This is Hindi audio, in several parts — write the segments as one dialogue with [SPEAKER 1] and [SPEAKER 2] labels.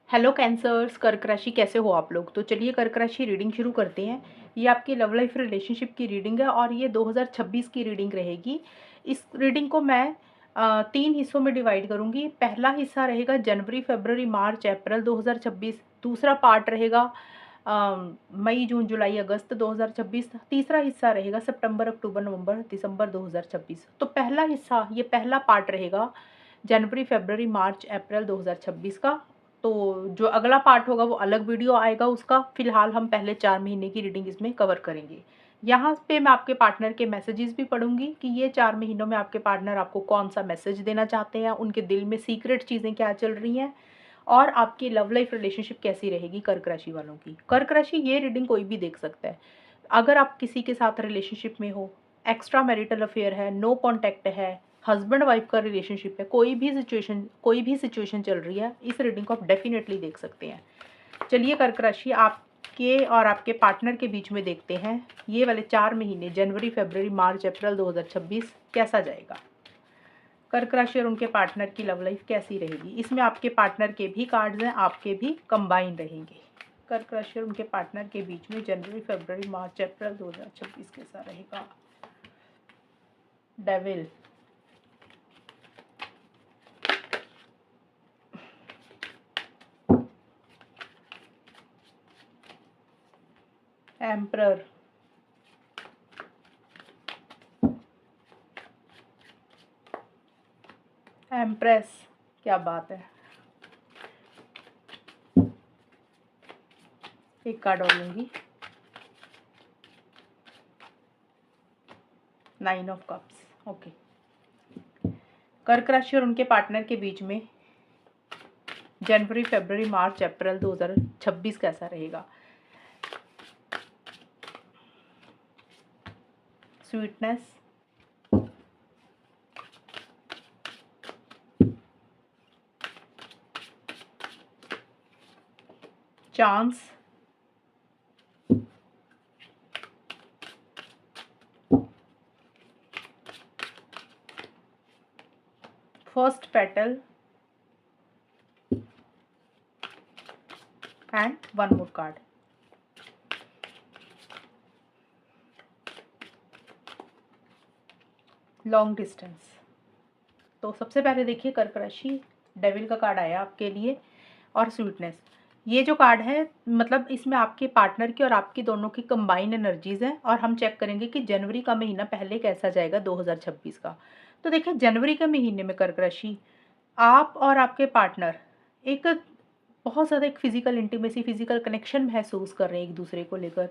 [SPEAKER 1] हेलो कैंसर्स, कर्क राशि कैसे हो आप लोग। तो चलिए कर्क राशि रीडिंग शुरू करते हैं। ये आपकी लव लाइफ रिलेशनशिप की रीडिंग है और ये 2026 की रीडिंग रहेगी। इस रीडिंग को मैं 3 हिस्सों में डिवाइड करूंगी। पहला हिस्सा रहेगा जनवरी फरवरी मार्च अप्रैल 2026। दूसरा पार्ट रहेगा मई जून जुलाई अगस्त 2026। तीसरा हिस्सा रहेगा सितंबर अक्टूबर नवंबर दिसंबर 2026। तो पहला हिस्सा, ये पहला पार्ट रहेगा जनवरी फरवरी मार्च अप्रैल 2026 का। तो जो अगला पार्ट होगा वो अलग वीडियो आएगा उसका। फिलहाल हम पहले 4 महीने की रीडिंग इसमें कवर करेंगे। यहाँ पे मैं आपके पार्टनर के मैसेजेस भी पढ़ूंगी कि ये 4 महीनों में आपके पार्टनर आपको कौन सा मैसेज देना चाहते हैं, उनके दिल में सीक्रेट चीज़ें क्या चल रही हैं और आपकी लव लाइफ रिलेशनशिप कैसी रहेगी कर्क राशि वालों की। कर्क राशि ये रीडिंग कोई भी देख सकता है। अगर आप किसी के साथ रिलेशनशिप में हो, एक्स्ट्रा मैरिटल अफेयर है, नो कॉन्टैक्ट है, हस्बैंड वाइफ का रिलेशनशिप है, कोई भी सिचुएशन चल रही है, इस रीडिंग को आप डेफिनेटली देख सकते हैं। चलिए कर्क राशि आपके और आपके पार्टनर के बीच में देखते हैं ये वाले 4 महीने जनवरी फरवरी मार्च अप्रैल 2026 कैसा जाएगा। कर्क राशि और उनके पार्टनर की लव लाइफ कैसी रहेगी। इसमें आपके पार्टनर के भी कार्ड्स हैं, आपके भी कंबाइन रहेंगे। कर्क राशि और उनके पार्टनर के बीच में जनवरी फरवरी मार्च अप्रैल 2026 कैसा रहेगा। डेविल, एम्परर, एम्प्रेस, क्या बात है। एक कार्ड और लूंगी, 9 ऑफ कप्स। ओके, कर्क राशि और उनके पार्टनर के बीच में जनवरी फरवरी मार्च अप्रैल 2026 कैसा रहेगा। Sweetness, chance, first petal and one more card. Long distance. तो सबसे पहले देखिए कर्क राशि, डेविल का कार्ड आया आपके लिए और स्वीटनेस। ये जो कार्ड है मतलब इसमें आपके पार्टनर की और आपकी दोनों की कंबाइन एनर्जीज हैं और हम चेक करेंगे कि जनवरी का महीना पहले कैसा जाएगा 2026 का। तो देखिए जनवरी के महीने में कर्क राशि, आप और आपके पार्टनर एक बहुत ज़्यादा एक फिजिकल इंटीमेसी, फिजिकल कनेक्शन महसूस कर रहे हैं एक दूसरे को लेकर।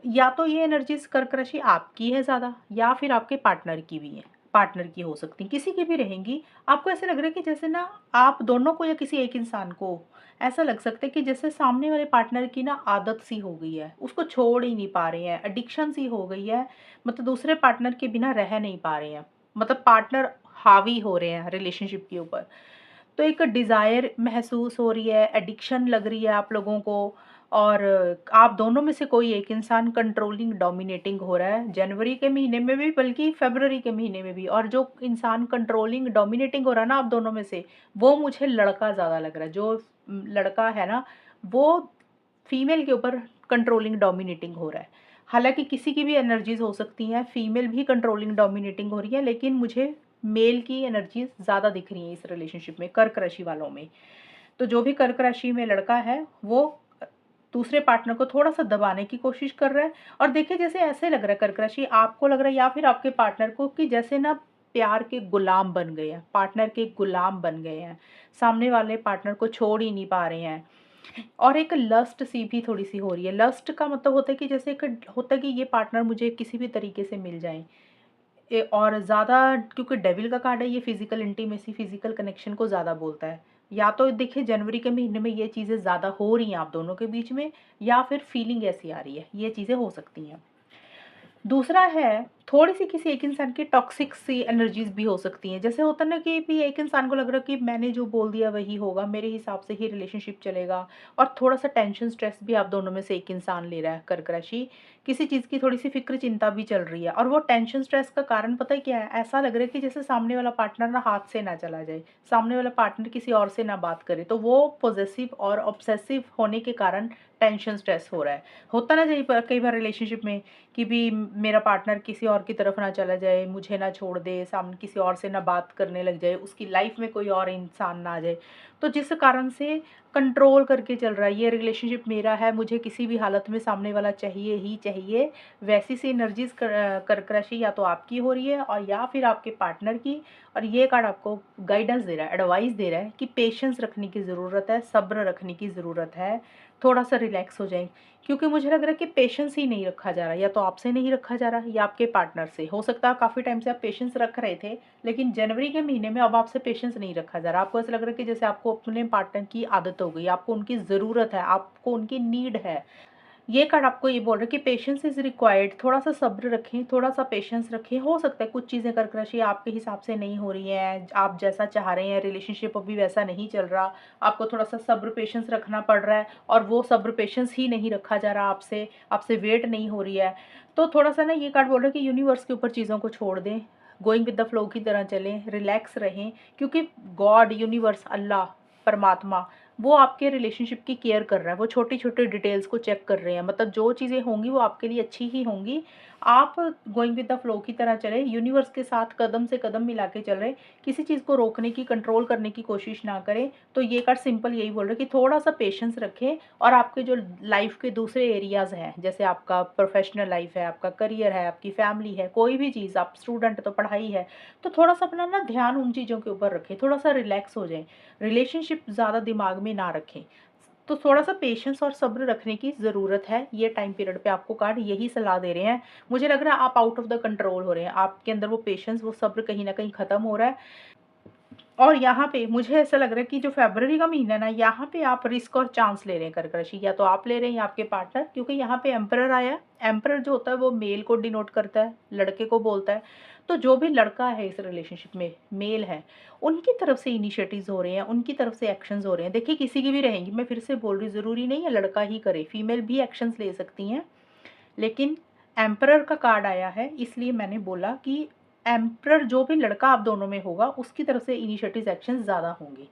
[SPEAKER 1] या तो ये एनर्जीज कर्क राशि आपकी है ज़्यादा या फिर आपके पार्टनर की भी है, पार्टनर की हो सकती, किसी की भी रहेंगी। आपको ऐसे लग रहा है कि जैसे ना आप दोनों को या किसी एक इंसान को ऐसा लग सकता है कि जैसे सामने वाले पार्टनर की ना आदत सी हो गई है, उसको छोड़ ही नहीं पा रहे हैं, एडिक्शन सी हो गई है। मतलब दूसरे पार्टनर के बिना रह नहीं पा रहे हैं, मतलब पार्टनर हावी हो रहे हैं रिलेशनशिप के ऊपर। तो एक डिज़ायर महसूस हो रही है, एडिक्शन लग रही है आप लोगों को। और आप दोनों में से कोई एक इंसान कंट्रोलिंग डोमिनेटिंग हो रहा है जनवरी के महीने में भी, बल्कि फरवरी के महीने में भी। और जो इंसान कंट्रोलिंग डोमिनेटिंग हो रहा है ना आप दोनों में से, वो मुझे लड़का ज़्यादा लग रहा है। जो लड़का है ना वो फीमेल के ऊपर कंट्रोलिंग डोमिनेटिंग हो रहा है। हालांकि किसी की भी एनर्जीज हो सकती हैं, फीमेल भी कंट्रोलिंग डोमिनेटिंग हो रही है, लेकिन मुझे मेल की एनर्जीज ज़्यादा दिख रही हैं इस रिलेशनशिप में कर्क राशि वालों में। तो जो भी कर्क राशि में लड़का है वो दूसरे पार्टनर को थोड़ा सा दबाने की कोशिश कर रहा है। और देखिए जैसे ऐसे लग रहा है कर्क राशि, आपको लग रहा है या फिर आपके पार्टनर को कि जैसे ना प्यार के गुलाम बन गए हैं, पार्टनर के गुलाम बन गए हैं, सामने वाले पार्टनर को छोड़ ही नहीं पा रहे हैं। और एक लस्ट सी भी थोड़ी सी हो रही है। लस्ट का मतलब होता है कि जैसे एक होता है कि ये पार्टनर मुझे किसी भी तरीके से मिल जाए। और ज़्यादा क्योंकि डेविल का कार्ड है, ये फिजिकल इंटीमेसी, फिजिकल कनेक्शन को ज़्यादा बोलता है। या तो देखिए जनवरी के महीने में ये चीज़ें ज़्यादा हो रही हैं आप दोनों के बीच में, या फिर फीलिंग ऐसी आ रही है, ये चीज़ें हो सकती हैं। दूसरा है थोड़ी सी किसी एक इंसान की टॉक्सिक सी एनर्जीज भी हो सकती हैं। जैसे होता है ना कि भी एक इंसान को लग रहा है कि मैंने जो बोल दिया वही होगा, मेरे हिसाब से ही रिलेशनशिप चलेगा, और थोड़ा सा टेंशन स्ट्रेस भी आप दोनों में से एक इंसान ले रहा है। कर्क राशि, किसी चीज़ की थोड़ी सी फिक्र चिंता भी चल रही है, और वो टेंशन स्ट्रेस का कारण पता है क्या है? ऐसा लग रहा है कि जैसे सामने वाला पार्टनर ना हाथ से ना चला जाए, सामने वाला पार्टनर किसी और से ना बात करे, तो वो पॉजेसिव और ऑब्सेसिव होने के कारण टेंशन स्ट्रेस हो रहा है। होता ना कई बार रिलेशनशिप में कि भी मेरा पार्टनर किसी और की तरफ ना चला जाए, मुझे ना छोड़ दे, सामने किसी और से ना बात करने लग जाए, उसकी लाइफ में कोई और इंसान ना आ जाए, तो जिस कारण से कंट्रोल करके चल रहा है, ये रिलेशनशिप मेरा है, मुझे किसी भी हालत में सामने वाला चाहिए ही चाहिए। वैसी सी एनर्जीज कर्क राशि या तो आपकी हो रही है और या फिर आपके पार्टनर की। और ये कार्ड आपको गाइडेंस दे रहा है, एडवाइस दे रहा है कि पेशेंस रखने की ज़रूरत है, सब्र रखने की ज़रूरत है, थोड़ा सा रिलैक्स हो जाए। क्योंकि मुझे लग रहा है कि पेशेंस ही नहीं रखा जा रहा, या तो आपसे नहीं रखा जा रहा या आपके पार्टनर से। हो सकता है काफ़ी टाइम से आप पेशेंस रख रहे थे, लेकिन जनवरी के महीने में अब आपसे पेशेंस नहीं रखा जा रहा। आपको ऐसा लग रहा है कि जैसे आपको अपने पार्टनर की आदत हो गई, आपको उनकी ज़रूरत है, आपको उनकी नीड है। ये कार्ड आपको ये बोल रहा है कि पेशेंस इज़ रिक्वायर्ड, थोड़ा सा सब्र रखें, थोड़ा सा पेशेंस रखें। हो सकता है कुछ चीज़ें कर्क राशि आपके हिसाब से नहीं हो रही हैं, आप जैसा चाह रहे हैं, रिलेशनशिप अभी वैसा नहीं चल रहा, आपको थोड़ा सा सब्र पेशेंस रखना पड़ रहा है, और वो सब्र पेशेंस ही नहीं रखा जा रहा आपसे, आपसे वेट नहीं हो रही है। तो थोड़ा सा ना ये कार्ड बोल रहा है कि यूनिवर्स के ऊपर चीज़ों को छोड़ दें, गोइंग विद द फ्लो की तरह चलें, रिलैक्स रहें, क्योंकि गॉड, यूनिवर्स, अल्लाह, परमात्मा, वो आपके रिलेशनशिप की केयर कर रहा है। वो छोटी-छोटी डिटेल्स को चेक कर रहे हैं। मतलब जो चीज़ें होंगी वो आपके लिए अच्छी ही होंगी। आप गोइंग विद द फ्लो की तरह चलें, यूनिवर्स के साथ कदम से कदम मिला के चल रहे हैं। किसी चीज़ को रोकने की, कंट्रोल करने की कोशिश ना करें। तो ये कार्ड सिंपल यही बोल रहा है कि थोड़ा-सा पेशेंस रखें, और आपके जो लाइफ़ के दूसरे एरियाज़ हैं, जैसे आपका प्रोफ़ेशनल लाइफ़ है, आपका करियर है, आपकी फैमिली है, कोई भी चीज़, आप स्टूडेंट तो पढ़ाई है, तो थोड़ा-सा अपना ना ध्यान उन चीज़ों के ऊपर रखें, थोड़ा-सा रिलैक्स हो जाएँ। रिलेशनशिप ज़्यादा दिमाग में ना रखें। तो थोड़ा-सा पेशेंस और सब्र रखने की ज़रूरत है। ये टाइम पीरियड पे आपको कार्ड यही सलाह दे रहे हैं। मुझे लग रहा है आप आउट ऑफ द कंट्रोल हो रहे हैं। आपके अंदर वो पेशेंस, वो सब्र कहीं न कहीं ख़त्म हो रहा है। और यहाँ पे मुझे ऐसा लग रहा है कि जो फ़रवरी का महीना है ना, यहाँ पे आप रिस्क और चांस ले रहे हैं कर्क राशि, या तो आप ले रहे हैं या आपके पार्टनर, क्योंकि यहाँ पे एम्परर आया है। एम्परर जो होता है वो मेल को डिनोट करता है, लड़के को बोलता है। तो जो भी लड़का है इस रिलेशनशिप में, मेल है, उनकी तरफ से इनिशिएटिव्स हो रहे हैं, उनकी तरफ से एक्शंस हो रहे हैं। देखिए किसी की भी रहेंगी, मैं फिर से बोल रही हूँ, ज़रूरी नहीं है लड़का ही करे, फीमेल भी एक्शंस ले सकती हैं। लेकिन एम्परर का कार्ड आया है, इसलिए मैंने बोला कि एम्परर, जो भी लड़का आप दोनों में होगा, उसकी तरफ से इनिशिएटिव एक्शन ज़्यादा होंगे।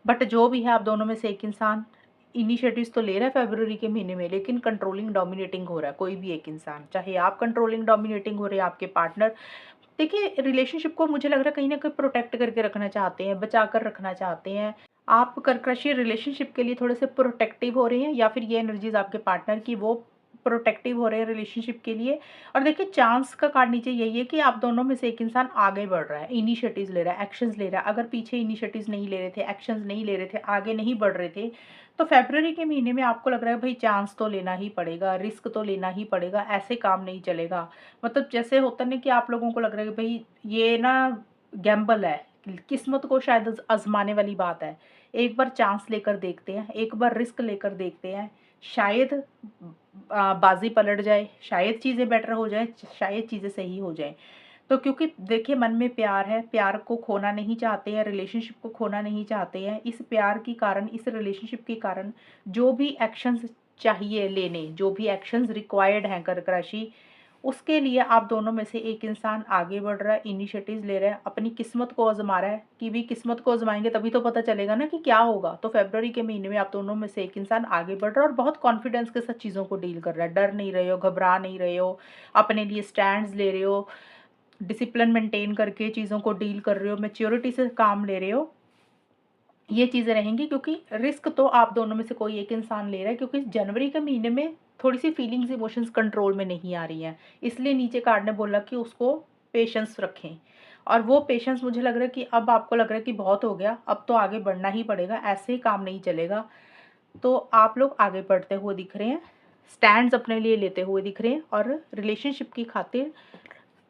[SPEAKER 1] बट जो भी है, आप दोनों में से एक इंसान इनिशिएटिव्स तो ले रहा है फरवरी के महीने में, लेकिन कंट्रोलिंग डोमिनेटिंग हो रहा है कोई भी एक इंसान, चाहे आप कंट्रोलिंग डोमिनेटिंग हो रहे हैं, आपके पार्टनर। देखिए रिलेशनशिप को मुझे लग रहा है कहीं ना कहीं प्रोटेक्ट करके रखना चाहते हैं, बचा कर रखना चाहते हैं। आप कर्क राशि रिलेशनशिप के लिए थोड़े से प्रोटेक्टिव हो रहे हैं, या फिर ये एनर्जीज आपके पार्टनर की वो प्रोटेक्टिव हो रहे हैं रिलेशनशिप के लिए। और देखिए चांस का कार्ड नीचे यही है कि आप दोनों में से एक इंसान आगे बढ़ रहा है, इनिशिएटिव्स ले रहा है, एक्शंस ले रहा है। अगर पीछे इनिशिएटिव्स नहीं ले रहे थे, एक्शंस नहीं ले रहे थे, आगे नहीं बढ़ रहे थे, तो फरवरी के महीने में आपको लग रहा है भाई चांस तो लेना ही पड़ेगा, रिस्क तो लेना ही पड़ेगा, ऐसे काम नहीं चलेगा। मतलब जैसे होता ना कि आप लोगों को लग रहा है कि भाई ये ना गैम्बल है, किस्मत को शायद आजमाने वाली बात है। एक बार चांस लेकर देखते हैं, एक बार रिस्क लेकर देखते हैं, शायद बाजी पलट जाए, शायद चीज़ें बेटर हो जाए, शायद चीज़ें सही हो जाए। तो क्योंकि देखिए मन में प्यार है, प्यार को खोना नहीं चाहते हैं, रिलेशनशिप को खोना नहीं चाहते हैं। इस प्यार के कारण, इस रिलेशनशिप के कारण जो भी एक्शंस चाहिए लेने, जो भी एक्शंस रिक्वायर्ड हैं कर्क राशि, उसके लिए आप दोनों में से एक इंसान आगे बढ़ रहा है, इनिशिएटिव्स ले रहा है, अपनी किस्मत को आजमा रहा है। कि भी किस्मत को आजमाएंगे तभी तो पता चलेगा ना कि क्या होगा। तो फरवरी के महीने में आप दोनों में से एक इंसान आगे बढ़ रहा है और बहुत कॉन्फिडेंस के साथ चीज़ों को डील कर रहा है। डर नहीं रहे हो, घबरा नहीं रहे हो, अपने लिए स्टैंड्स ले रहे हो, डिसिप्लिन मेंटेन करके चीज़ों को डील कर रहे हो, मैच्योरिटी से काम ले रहे हो। ये चीज़ें रहेंगी, क्योंकि रिस्क तो आप दोनों में से कोई एक इंसान ले रहा है, क्योंकि जनवरी के महीने में थोड़ी सी फीलिंग्स, इमोशंस कंट्रोल में नहीं आ रही हैं। इसलिए नीचे कार्ड ने बोला कि उसको पेशेंस रखें। और वो पेशेंस, मुझे लग रहा है कि अब आपको लग रहा है कि बहुत हो गया, अब तो आगे बढ़ना ही पड़ेगा, ऐसे ही काम नहीं चलेगा। तो आप लोग आगे बढ़ते हुए दिख रहे हैं, स्टैंड्स अपने लिए लेते हुए दिख रहे हैं, और रिलेशनशिप की खातिर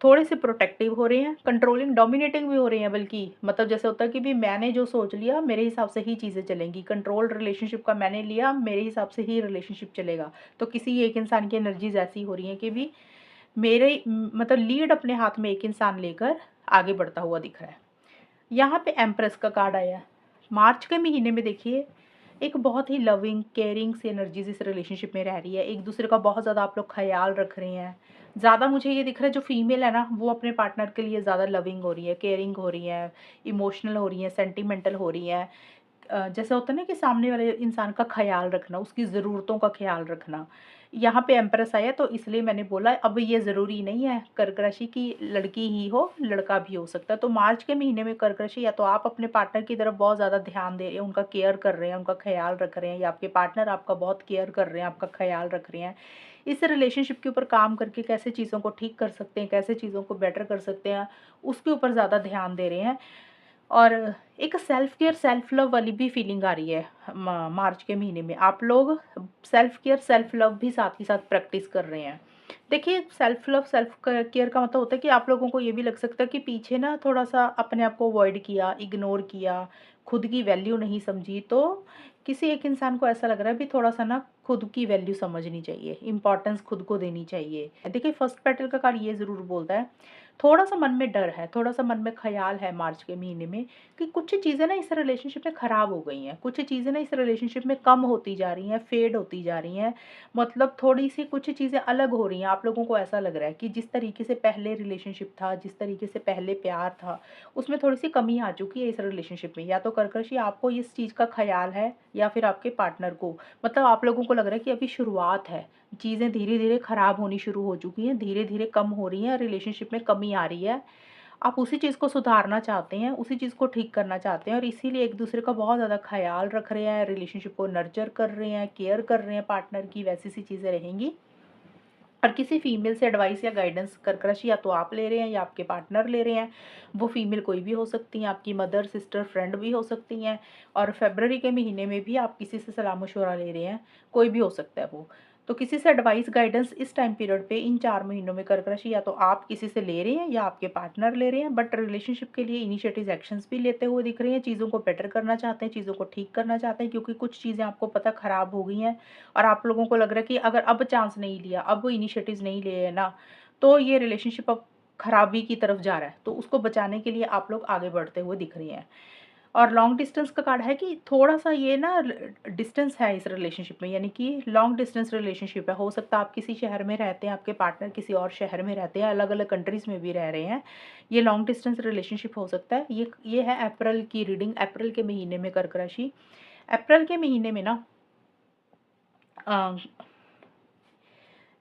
[SPEAKER 1] थोड़े से प्रोटेक्टिव हो रहे हैं, कंट्रोलिंग डोमिनेटिंग भी हो रहे हैं। बल्कि मतलब जैसे होता है कि भी मैंने जो सोच लिया मेरे हिसाब से ही चीज़ें चलेंगी, कंट्रोल रिलेशनशिप का मैंने लिया, मेरे हिसाब से ही रिलेशनशिप चलेगा। तो किसी एक इंसान की एनर्जीज ऐसी हो रही हैं कि भी मतलब लीड अपने हाथ में एक इंसान लेकर आगे बढ़ता हुआ दिख रहा है। यहाँ पे एम्प्रेस का कार्ड आया है। मार्च के महीने में देखिए एक बहुत ही लविंग केयरिंग सी एनर्जीज इस रिलेशनशिप में रह रही है। एक दूसरे का बहुत ज़्यादा आप लोग ख्याल रख रहे हैं। ज़्यादा मुझे ये दिख रहा है जो फीमेल है ना वो अपने पार्टनर के लिए ज़्यादा लविंग हो रही है, केयरिंग हो रही है, इमोशनल हो रही है, सेंटिमेंटल हो रही है। जैसे होता है ना कि सामने वाले इंसान का ख्याल रखना, उसकी ज़रूरतों का ख्याल रखना। यहाँ पे एम्प्रेस आया तो इसलिए मैंने बोला अब ये ज़रूरी नहीं है कर्क राशि की लड़की ही हो, लड़का भी हो सकता है। तो मार्च के महीने में कर्क राशि या तो आप अपने पार्टनर की तरफ बहुत ज़्यादा ध्यान दे रहे हैं, उनका केयर कर रहे हैं, उनका ख्याल रख रहे हैं, या आपके पार्टनर आपका बहुत केयर कर रहे हैं, आपका ख्याल रख रहे हैं। इस रिलेशनशिप के ऊपर काम करके कैसे चीज़ों को ठीक कर सकते हैं, कैसे चीज़ों को बेटर कर सकते हैं, उसके ऊपर ज़्यादा ध्यान दे रहे हैं। और एक सेल्फ केयर सेल्फ लव वाली भी फीलिंग आ रही है। मार्च के महीने में आप लोग सेल्फ केयर सेल्फ लव भी साथ ही साथ प्रैक्टिस कर रहे हैं। देखिए सेल्फ लव सेल्फ केयर का मतलब होता है कि आप लोगों को ये भी लग सकता है कि पीछे ना थोड़ा सा अपने आप को अवॉइड किया, इग्नोर किया, खुद की वैल्यू नहीं समझी। तो किसी एक इंसान को ऐसा लग रहा है भी थोड़ा सा ना खुद की वैल्यू समझनी चाहिए, इंपॉर्टेंस खुद को देनी चाहिए। देखिए फर्स्ट पेटल का कार्ड ये ज़रूर बोलता है थोड़ा सा मन में डर है, थोड़ा सा मन में ख्याल है मार्च के महीने में कि कुछ चीज़ें ना इस रिलेशनशिप में ख़राब हो गई हैं, कुछ चीज़ें ना इस रिलेशनशिप में कम होती जा रही हैं, फेड होती जा रही हैं। मतलब थोड़ी सी कुछ चीज़ें अलग हो रही हैं। आप लोगों को ऐसा लग रहा है कि जिस तरीके से पहले रिलेशनशिप था, जिस तरीके से पहले प्यार था, उसमें थोड़ी सी कमी आ चुकी है इस रिलेशनशिप में। या तो कर्क राशि आपको इस चीज़ का ख्याल है या फिर आपके पार्टनर को। मतलब आप लोगों को लग रहा है कि अभी शुरुआत है, चीज़ें धीरे-धीरे ख़राब होनी शुरू हो चुकी हैं, धीरे-धीरे कम हो रही हैं, रिलेशनशिप में कमी आ रही है। आप उसी चीज़ को सुधारना चाहते हैं, उसी चीज़ को ठीक करना चाहते हैं और इसीलिए एक-दूसरे का बहुत ज़्यादा ख़्याल रख रहे हैं, रिलेशनशिप को नर्चर कर रहे हैं, केयर कर रहे हैं पार्टनर की, वैसी-सी चीज़ें रहेंगी। और किसी फीमेल से एडवाइस या गाइडेंस कर्क राशि या तो आप ले रहे हैं या आपके पार्टनर ले रहे हैं। वो फीमेल कोई भी हो सकती हैं, आपकी मदर, सिस्टर, फ्रेंड भी हो सकती हैं। और फ़रवरी के महीने में भी आप किसी से सलाह-मशवरा ले रहे हैं, कोई भी हो सकता है वो। तो किसी से एडवाइस गाइडेंस इस टाइम पीरियड पे इन 4 महीनों में कर्क राशि या तो आप किसी से ले रहे हैं या आपके पार्टनर ले रहे हैं। बट रिलेशनशिप के लिए इनिशिएटिव एक्शंस भी लेते हुए दिख रहे हैं, चीज़ों को बेटर करना चाहते हैं, चीज़ों को ठीक करना चाहते हैं, क्योंकि कुछ चीज़ें आपको पता ख़राब हो गई हैं और आप लोगों को लग रहा है कि अगर अब चांस नहीं लिया, अब इनिशिएटिव्स नहीं लिए ना, तो ये रिलेशनशिप अब खराबी की तरफ जा रहा है। तो उसको बचाने के लिए आप लोग आगे बढ़ते हुए दिख रही हैं। और लॉन्ग डिस्टेंस का कार्ड है कि थोड़ा-सा ये ना डिस्टेंस है इस रिलेशनशिप में, यानी कि लॉन्ग डिस्टेंस रिलेशनशिप है। हो सकता है आप किसी शहर में रहते हैं, आपके पार्टनर किसी और शहर में रहते हैं, अलग-अलग कंट्रीज़ में भी रह रहे हैं। ये लॉन्ग डिस्टेंस रिलेशनशिप हो सकता है। ये है अप्रैल की रीडिंग, अप्रैल के महीने में कर्क राशि। अप्रैल के महीने में ना अ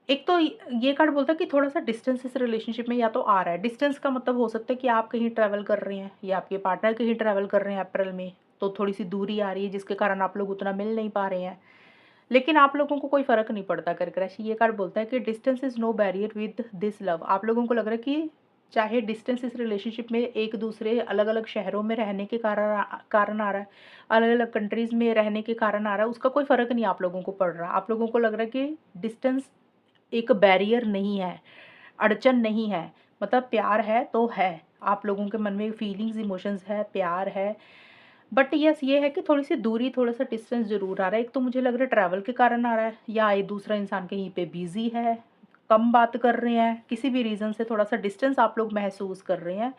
[SPEAKER 1] एक तो ये कार्ड बोलता है कि थोड़ा-सा डिस्टेंस इस रिलेशनशिप में या तो आ रहा है। डिस्टेंस का मतलब हो सकता है कि आप कहीं ट्रैवल कर रहे हैं या आपके पार्टनर कहीं ट्रैवल कर रहे हैं अप्रैल में, तो थोड़ी-सी दूरी आ रही है जिसके कारण आप लोग उतना मिल नहीं पा रहे हैं। लेकिन आप लोगों को कोई फ़र्क नहीं पड़ता कर्क राशि। ये कार्ड बोलता है कि distance is no barrier with this love. आप लोगों को लग रहा है कि चाहे डिस्टेंस इस रिलेशनशिप में एक-दूसरे अलग-अलग शहरों में रहने के कारण आ रहा है, अलग-अलग कंट्रीज़ में रहने के कारण आ रहा है, उसका कोई फ़र्क नहीं आप लोगों को पड़ रहा। आप लोगों को लग रहा है कि डिस्टेंस एक बैरियर नहीं है, अड़चन नहीं है। मतलब प्यार है तो है, आप लोगों के मन में फीलिंग्स, इमोशंस है, प्यार है। बट यस ये है कि थोड़ी-सी दूरी, थोड़ा-सा डिस्टेंस ज़रूर आ रहा है। एक तो मुझे लग रहा है ट्रैवल के कारण आ रहा है या ये दूसरा इंसान कहीं पे बिज़ी है, कम बात कर रहे हैं, किसी भी रीज़न से थोड़ा-सा डिस्टेंस आप लोग महसूस कर रहे हैं।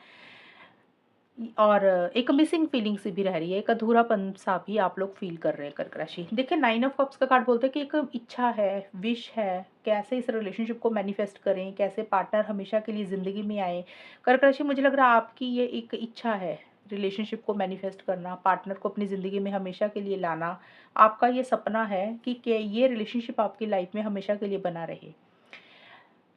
[SPEAKER 1] और एक मिसिंग फीलिंग सी भी रह रही है, एक अधूरापन सा भी आप लोग फ़ील कर रहे हैं कर्क राशि। देखिए 9 ऑफ कप्स का कार्ड बोलता है कि एक इच्छा है, विश है, कैसे इस रिलेशनशिप को मैनिफेस्ट करें, कैसे पार्टनर हमेशा के लिए ज़िंदगी में आए। कर्क राशि मुझे लग रहा है आपकी ये एक इच्छा है, रिलेशनशिप को मैनिफेस्ट करना, पार्टनर को अपनी ज़िंदगी में हमेशा के लिए लाना। आपका ये सपना है कि ये रिलेशनशिप आपकी लाइफ़ में हमेशा के लिए बना रहे।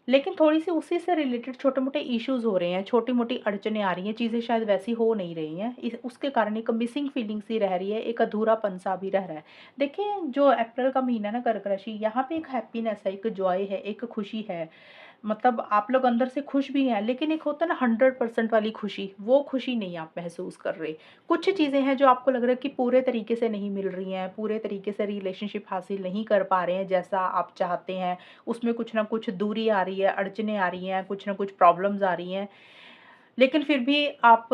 [SPEAKER 1] लेकिन थोड़ी-सी उसी से रिलेटेड छोटे-मोटे इश्यूज़ हो रहे हैं, छोटी-मोटी अड़चनें आ रही हैं, चीज़ें शायद वैसी हो नहीं रही हैं। इस उसके कारण एक मिसिंग फीलिंग सी रह रही है, एक अधूरापन-सा भी रह रहा है। देखिए, जो अप्रैल का महीना है ना कर्क राशि, यहाँ पे एक हैप्पीनेस है, एक जॉय है, एक खुशी है। मतलब आप लोग अंदर से खुश भी हैं, लेकिन एक होता है ना 100% वाली खुशी, वो खुशी नहीं आप महसूस कर रहे। कुछ चीज़ें हैं जो आपको लग रहा है कि पूरे तरीके से नहीं मिल रही हैं, पूरे तरीके से रिलेशनशिप हासिल नहीं कर पा रहे हैं जैसा आप चाहते हैं। उसमें कुछ ना कुछ दूरी आ रही है, अड़चनें आ रही हैं, कुछ ना कुछ प्रॉब्लम्स आ रही हैं। लेकिन फिर भी आप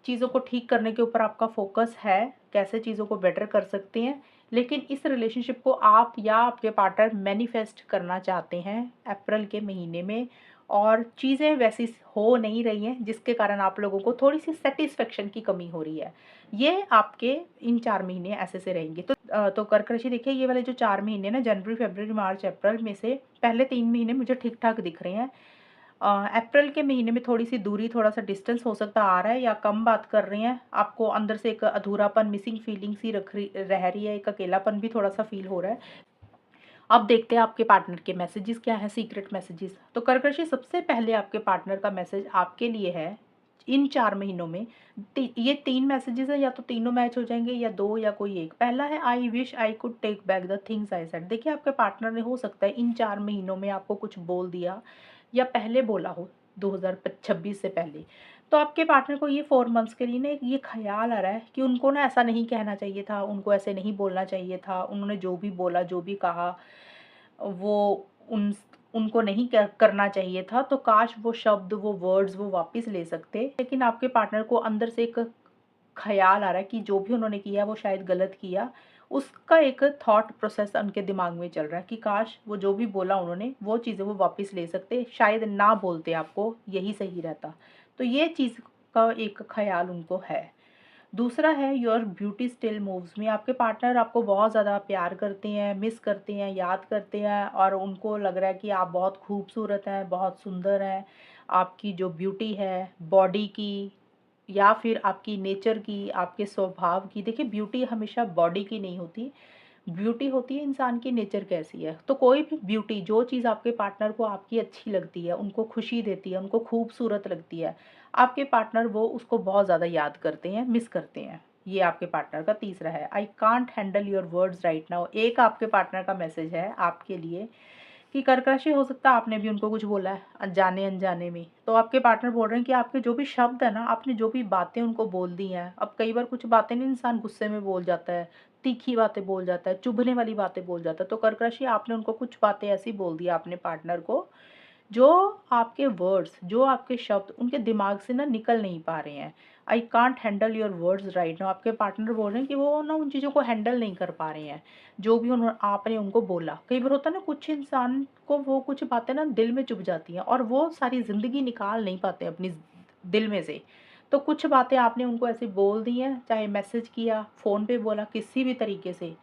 [SPEAKER 1] चीज़ों को ठीक करने के ऊपर आपका फ़ोकस है, कैसे चीज़ों को बेटर कर सकते हैं। लेकिन इस रिलेशनशिप को आप या आपके पार्टनर मैनिफेस्ट करना चाहते हैं अप्रैल के महीने में। और चीज़ें वैसी हो नहीं रही हैं, जिसके कारण आप लोगों को थोड़ी सी सेटिस्फेक्शन की कमी हो रही है। ये आपके इन 4 महीने ऐसे से रहेंगे। तो कर्क राशि देखिए, ये वाले जो 4 महीने ना, जनवरी, फरवरी, मार्च, अप्रैल में से पहले 3 महीने मुझे ठीक-ठाक दिख रहे हैं। अप्रैल के महीने में थोड़ी-सी दूरी, थोड़ा-सा डिस्टेंस हो सकता आ रहा है, या कम बात कर रहे हैं। आपको अंदर से एक अधूरापन, मिसिंग फीलिंग सी रह रही है, एक अकेलापन भी थोड़ा-सा फ़ील हो रहा है। अब देखते हैं आपके पार्टनर के मैसेजेस क्या हैं, सीक्रेट मैसेजेस। तो कर्क राशि, सबसे पहले आपके पार्टनर का मैसेज आपके लिए है इन 4 महीनों में। ये 3 मैसेजेस हैं, या तो तीनों मैच हो जाएँगे या 2 या कोई एक। पहला है, I wish I could take back the things I said. देखिए, आपके पार्टनर ने हो सकता है इन 4 महीनों में आपको कुछ बोल दिया, या पहले बोला हो 2026 से पहले। तो आपके पार्टनर को ये 4 मंथ्स के लिए ना एक ये ख़्याल आ रहा है कि उनको ना ऐसा नहीं कहना चाहिए था, उनको ऐसे नहीं बोलना चाहिए था। उन्होंने जो भी बोला, जो भी कहा, वो उन उनको नहीं करना चाहिए था। तो काश वो शब्द, वो वर्ड्स वो वापस ले सकते। लेकिन आपके पार्टनर को अंदर से एक ख़्याल आ रहा है कि जो भी उन्होंने किया वो शायद गलत किया। उसका एक थॉट प्रोसेस उनके दिमाग में चल रहा है कि काश वो जो भी बोला उन्होंने, वो चीज़ें वो वापस ले सकते, शायद ना बोलते आपको, यही सही रहता। तो ये चीज़ का एक ख़्याल उनको है। दूसरा है, योर ब्यूटी स्टिल मूव्स मी। आपके पार्टनर आपको बहुत ज़्यादा प्यार करते हैं, मिस करते हैं, याद करते हैं, और उनको लग रहा है कि आप बहुत खूबसूरत हैं, बहुत सुंदर हैं। आपकी जो ब्यूटी है, बॉडी की या फिर आपकी नेचर की, आपके स्वभाव की। देखिए, ब्यूटी हमेशा बॉडी की नहीं होती, ब्यूटी होती है इंसान की नेचर कैसी है। तो कोई भी ब्यूटी, जो चीज़ आपके पार्टनर को आपकी अच्छी लगती है, उनको खुशी देती है, उनको खूबसूरत लगती है, आपके पार्टनर वो उसको बहुत ज़्यादा याद करते हैं, मिस करते हैं। ये आपके पार्टनर का तीसरा है, I can't handle your words right now. एक आपके पार्टनर का मैसेज है आपके लिए कि कर्क राशि, हो सकता है आपने भी उनको कुछ बोला है जाने अनजाने में। तो आपके पार्टनर बोल रहे हैं कि आपके जो भी शब्द है ना, आपने जो भी बातें उनको बोल दी हैं। अब कई बार कुछ बातें ना इंसान गुस्से में बोल जाता है, तीखी बातें बोल जाता है, चुभने वाली बातें बोल जाता है। तो कर्क राशि, आपने उनको कुछ बातें ऐसी बोल दी अपने पार्टनर को, जो आपके वर्ड्स, जो आपके शब्द उनके दिमाग से ना निकल नहीं पा रहे हैं। I can't handle your words right now. आपके पार्टनर बोल रहे हैं कि वो ना उन चीज़ों को हैंडल नहीं कर पा रहे हैं, जो भी उन्होंने आपने उनको बोला। कई बार होता है ना, कुछ इंसान को वो कुछ बातें ना दिल में चुभ जाती हैं, और वो सारी ज़िंदगी निकाल नहीं पाते अपनी दिल में से। तो कुछ बातें आपने उनको ऐसे बोल दी हैं, चाहे मैसेज किया, फ़ोन पे बोला, किसी भी तरीके से,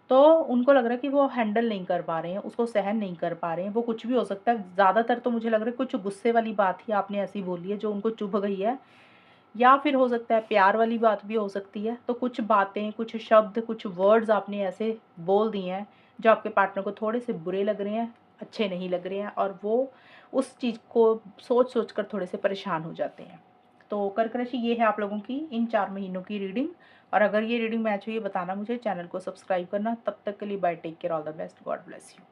[SPEAKER 1] तो उनको लग रहा है कि वो हैंडल नहीं कर पा रहे हैं, उसको सहन नहीं कर पा रहे हैं। वो कुछ भी हो सकता है, ज़्यादातर तो मुझे लग रहा है कुछ गुस्से वाली बात ही आपने ऐसी बोली है जो उनको चुभ गई है, या फिर हो सकता है प्यार वाली बात भी हो सकती है। तो कुछ बातें, कुछ शब्द, कुछ वर्ड्स आपने ऐसे बोल दिए हैं जो आपके पार्टनर को थोड़े से बुरे लग रहे हैं, अच्छे नहीं लग रहे हैं, और वो उस चीज़ को सोच-सोच कर थोड़े से परेशान हो जाते हैं। तो कर्क राशि, ये है आप लोगों की इन 4 महीनों की रीडिंग। और अगर ये रीडिंग मैच हुई है, बताना मुझे, चैनल को सब्सक्राइब करना। तब तक के लिए bye, take care, all the best, God bless you.